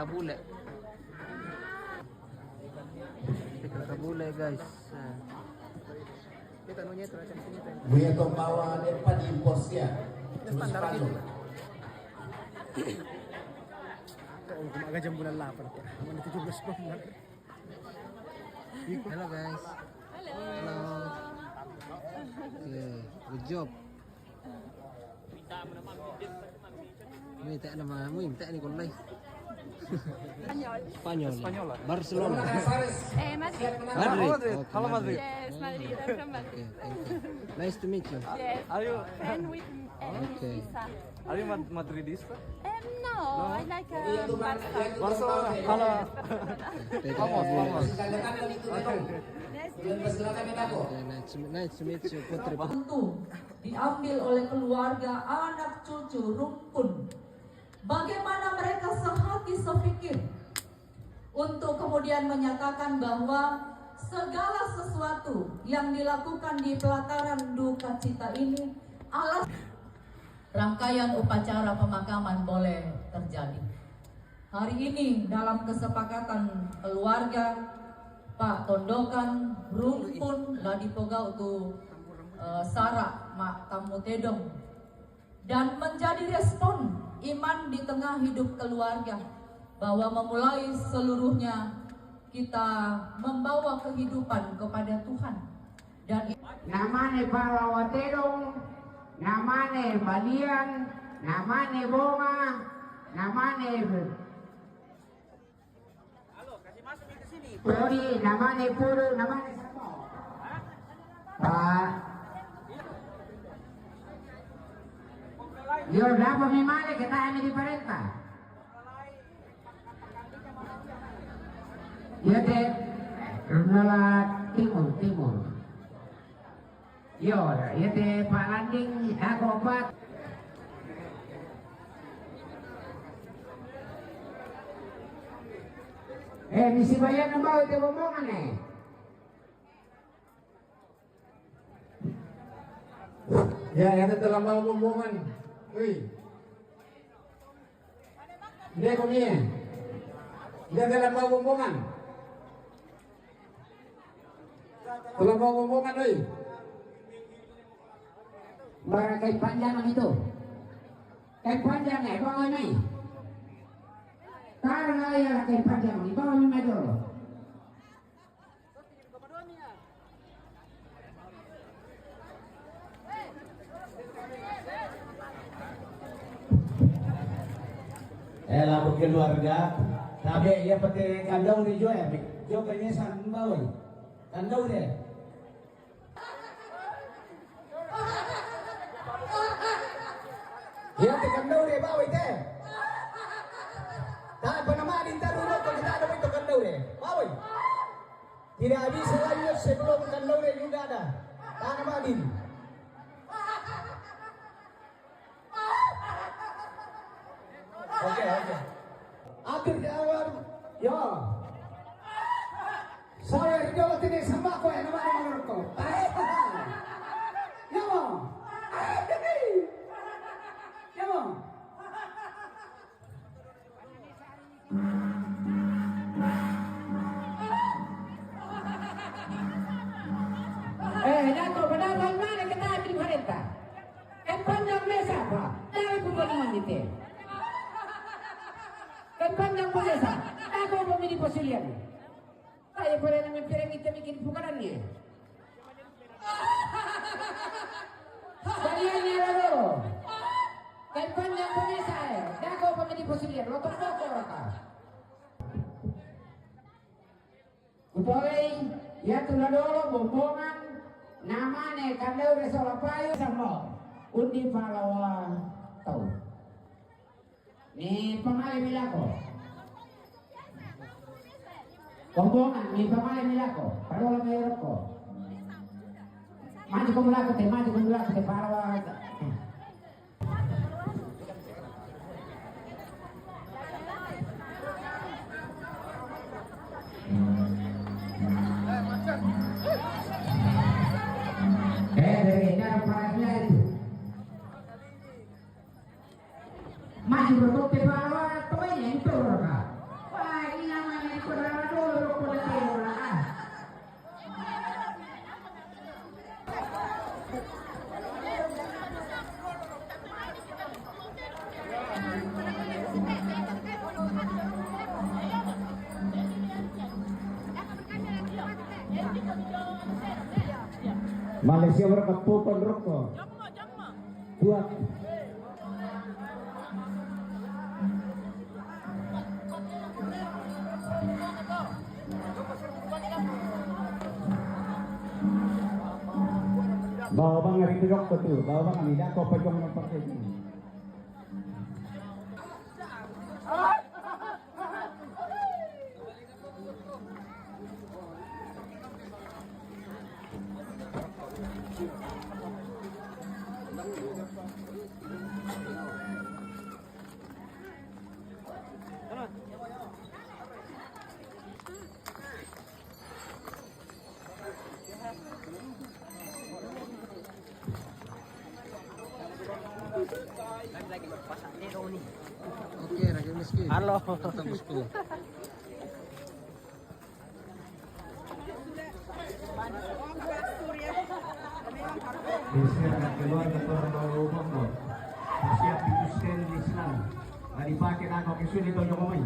bule. Ikan bule guys. Voy a tomar el pan imposya. Kumaga jam bulan 8 po. Mana 17 po. Hello guys. Hello. Okay, good job. Minta nama, minta ni kulay. Spanyol. Barcelona. Madrid. Madrid. Hello, Madrid. Yes, Madrid. I'm from Madrid. Okay, thank you. Nice to meet you. Yes. Are you And with Okay. Visa. are you Madridista? No, I like Barca. Barcelona. Hello. Take Vamos, care. vamos. Okay, nice to meet you, Putri. Tentu diambil oleh keluarga, anak cucu, rumpun. Bagaimana mereka sehati sepikir untuk kemudian menyatakan bahwa segala sesuatu yang dilakukan di pelataran duka cita ini alas rangkaian upacara pemakaman boleh terjadi. Hari ini dalam kesepakatan keluarga Pak Tondokan rumpun ladipoga untuk Sara Mak Tamu Tedong dan menjadi respon iman di tengah hidup keluarga bahwa memulai seluruhnya kita membawa kehidupan kepada Tuhan dan namane Palawatedong, namane Balian, namane Bonga, namane Puri, namane Puru, namane Samo. Pak Yo, dapat memang kita ini di perintah. Ya deh, Runala timur. Yo, ya deh Pak Landing, aku obat. Misi bayar nambah itu omongan Ya, yang telah mau omongan. Wih. Dia komia. Dia telah mau omongan. Telah mau omongan, wih. Kain panjang itu. Kain panjang bawa ini. Karena ya kain panjang ini bawa ini dulu. Lah keluarga. Tapi ya pati kandau di jo ya. Jo kayaknya sambal, wih. Kandau deh. Ya tekan daw deh bawa itu. Tak apa nama dinta dulu kalau kita ada itu kan daw deh. Bawa. Tidak bisa lanjut sebelum kan daw deh juga ada. Tak nama din. Oke. Akhir awal. Yo. Saya hidup tidak sama kau yang nama kau. Yo. Dato, pendapat mana kita ambil perintah? Panjang mesa apa? Dari pembangunan itu. Panjang mesa. Aku pemilih posilian. Saya pernah memperang kita bikin pukarannya. Baliannya lalu. Panjang mesa. Aku pemilih posilian. Lotok raka. Kutoy, ya tuladolo bombongan. Namane kandau resola payu sama undi palawa tau. Ni pangalan milako. Bombongan ni pangalan milako. Parola mayroon ko. Maju ko mula ko te palawa. Dari dalam parasnya itu maju berkopi bawa toynya itu raka Malaysia berkepupon rokok. Kuat. Bawa bang ngari rokok betul. Bawa bang kami dah kau pejong nampak ini. Oke, rakyat miskin. Halo. Tetap bosku. Diserahkan keluar ke Tornado Bogor. Siap diuskan di Islam. Nggak dipakai nangkok isu di Tonyo Komai.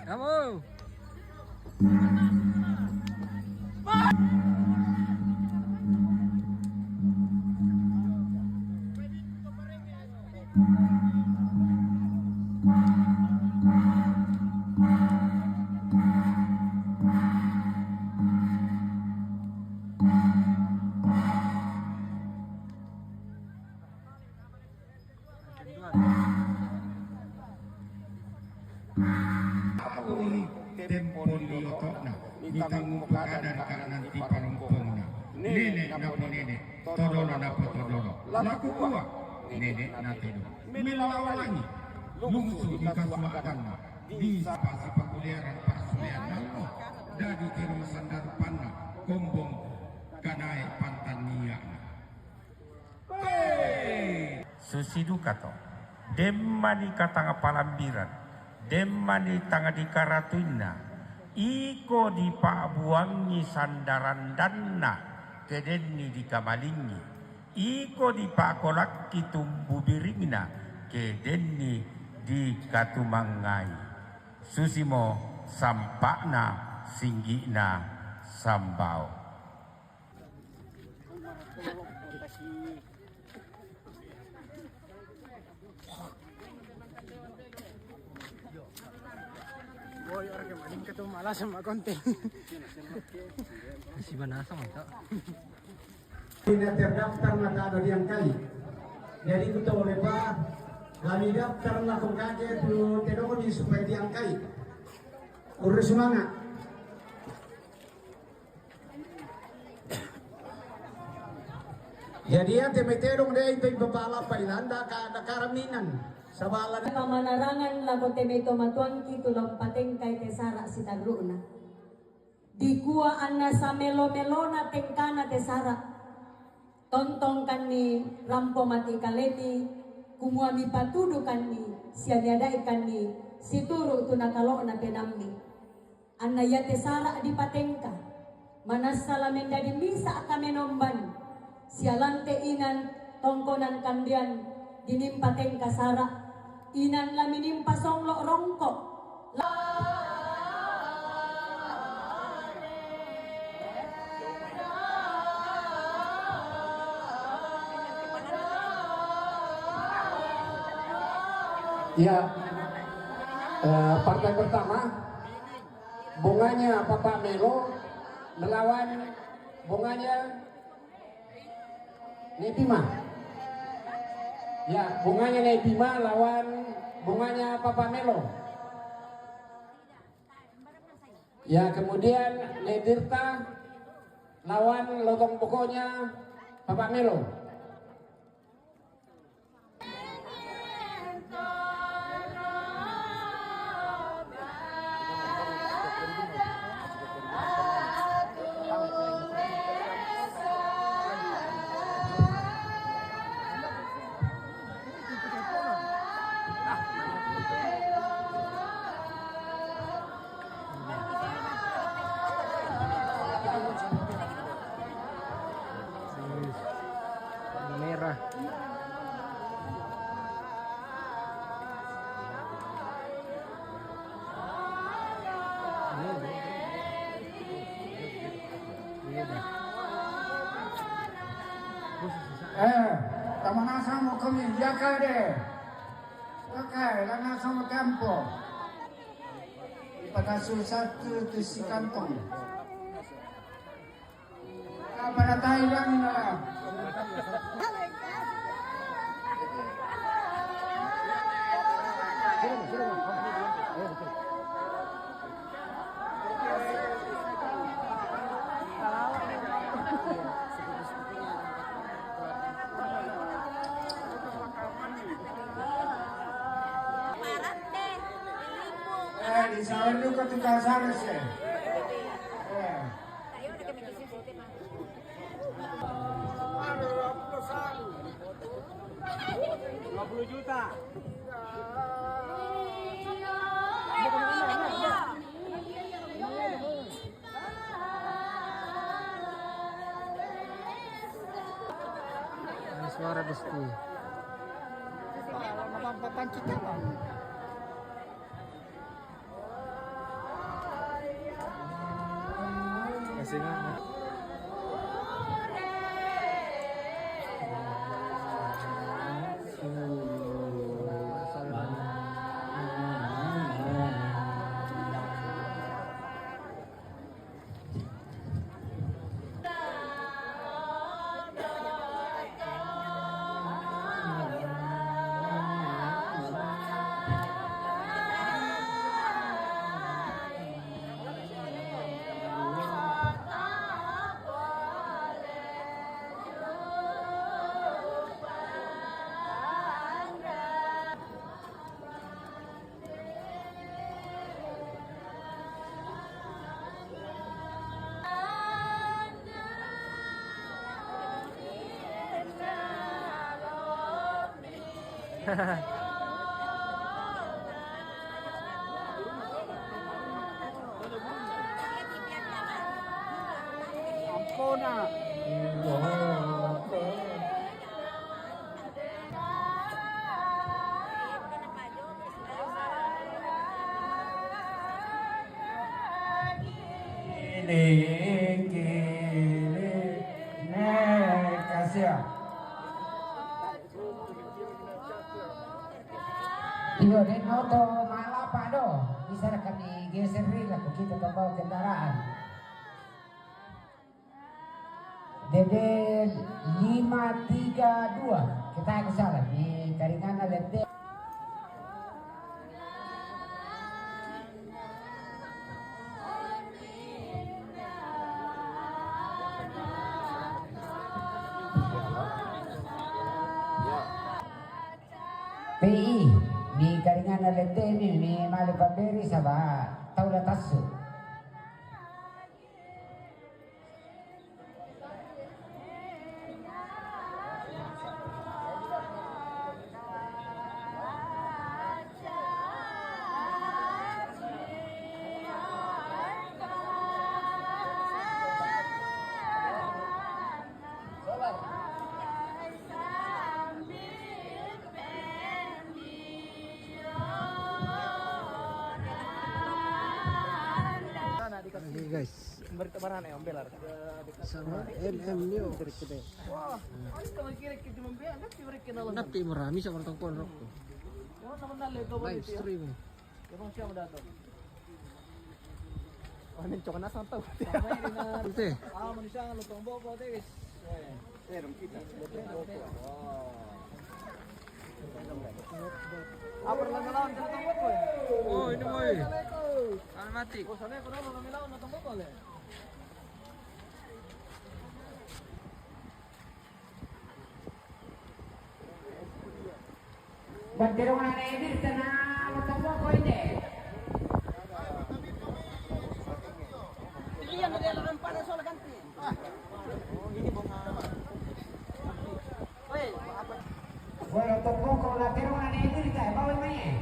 Kamu. Tempo liotokna ditanggung pekadar nanti parumpungna nenek napo nenek todolo napo todolo laku kuat nenek natido melawangi lungsu di kasuakanna di sapasi pakuliaran pasulian nalno dari kero sandar panna kombong kanai pantan niana Susidukato demmani katanga palambiran demmani tanga di karatuinna iko di paabuangi sandaran danna kedenni di kamalingi iko di paakolakki tumbu biringna kedenni di katumangai susimo sampakna singgina sambao. Boy, orang yang maling ketemu malah sama konten. Si Banasa mantap. Tidak terdaftar maka ada yang kali. Jadi kita oleh Pak, kami daftar lakukan kaget dulu teknologi supaya diangkai. Urus semangat. Jadi ya temetedong deh itu bapala pailanda ka karaminan sabala Pamanarangan lago temeto matuangki tulang patengkay tesara si tagruna. Dikua anna sa melo-melona tengkana tesara. Tontong kan ni rampo mati kaleti kumuami patudu kan ni siadadai kan ni situru tunakalo na tenammi. Anna ya tesara di patengka. Manasala mendadi misa akamenomban. Sialante inan tongkonan kandian dinimpateng kasara inan laminimpa songlo rongko Ya, partai pertama bunganya Papa Melo melawan bunganya Nepima. Ya, bunganya Nepima lawan bunganya Papa Melo. Ya, kemudian Nedirta lawan lotong pokoknya Papa Melo. Merah. Tama nasa mo kami, yaka de. Okay, lang nasa mo tempo. Ipagasul satu tu si kantong. Pada tayo lang na lang. Di sahur juga tukar saras ya. Juta. Suara besti. Mapapancit ka pa. Kasi nga. Ampona. Iyo, den auto malapa do. Bisa kami geser rin ako kita bawa kendaraan. Dede 532. Kita yang salah di Karingana Lente. PI ni Karingana Lente ni Mali Pamberi sama Taula Tasu. Ini guys. Sama MM New. Nanti marami sa kantong ponrok ko. Live stream. Ante. Oh, ini boy. Mati. Bandirong na naibir sa na matangwa ko hindi. Bueno, tocó con la tierra una negrita, vamos a ver.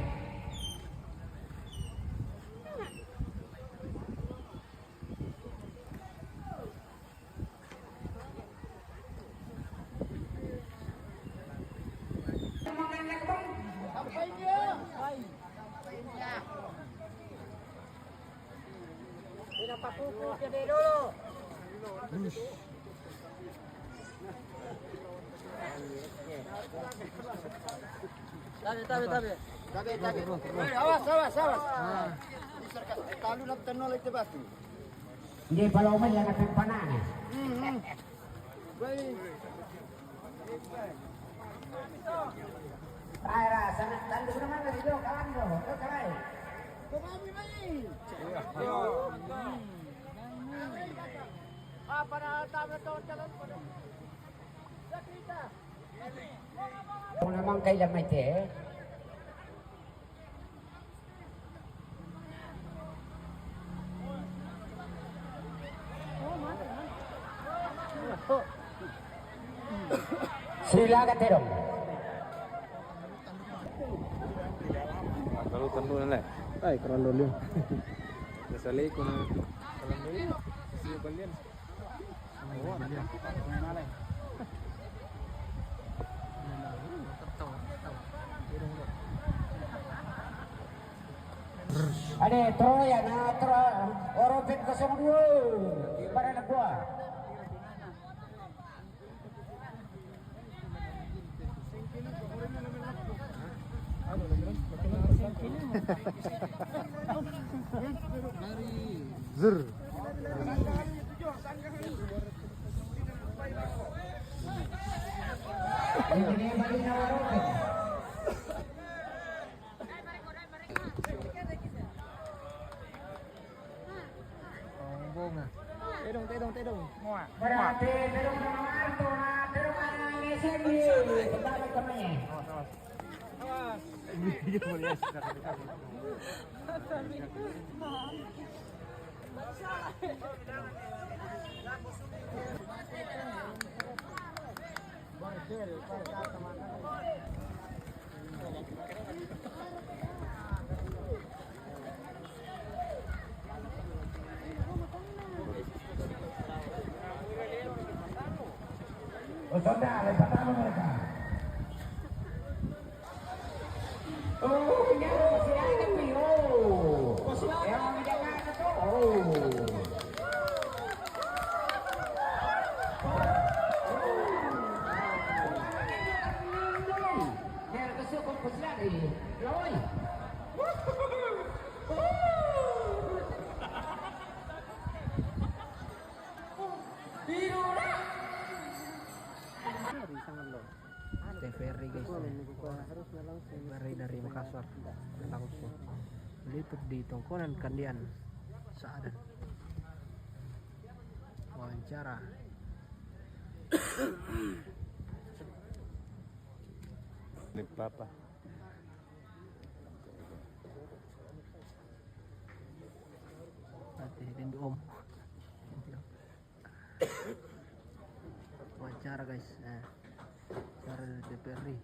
Tabi. Awas. Kalau nak tenol itu batu. Hindi pala umay lang at panana. Ay, sana tando naman na dito, kalando. Kalay. Kung naman kailan may te. Sila Terong. Kalau tentu nilai. Ay, kurang dulu. Nasali ko na kurang dulu. Siya balian. Ade, Troya na Oropet 02. Para na gua. Zur. Ini balik na Oropet. Tedong. Berarti terung na Marto na terung na Nesemi. Kembali kami. Saudara, pertama mereka. Oh, ini masih ada nih. Oh, yang menjaga itu. Oh. Biar kesukuk pesilari. Loi. Biru lah. TVRI guys. TVRI dari Makassar langsung meliput di Tongkonan Kandian Saadan. Wawancara. Papa. Nanti rindu om. Wawancara guys. Nah, wawancara dari TVRI.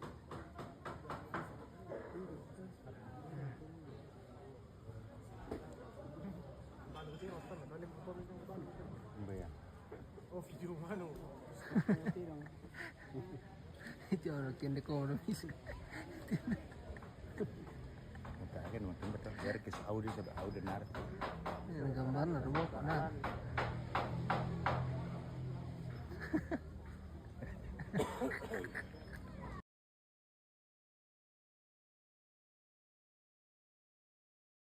Itu orang kini ekonomis. Kan makin betul biar kis Audi sampai Audi nar. Ini gambar lah, nah.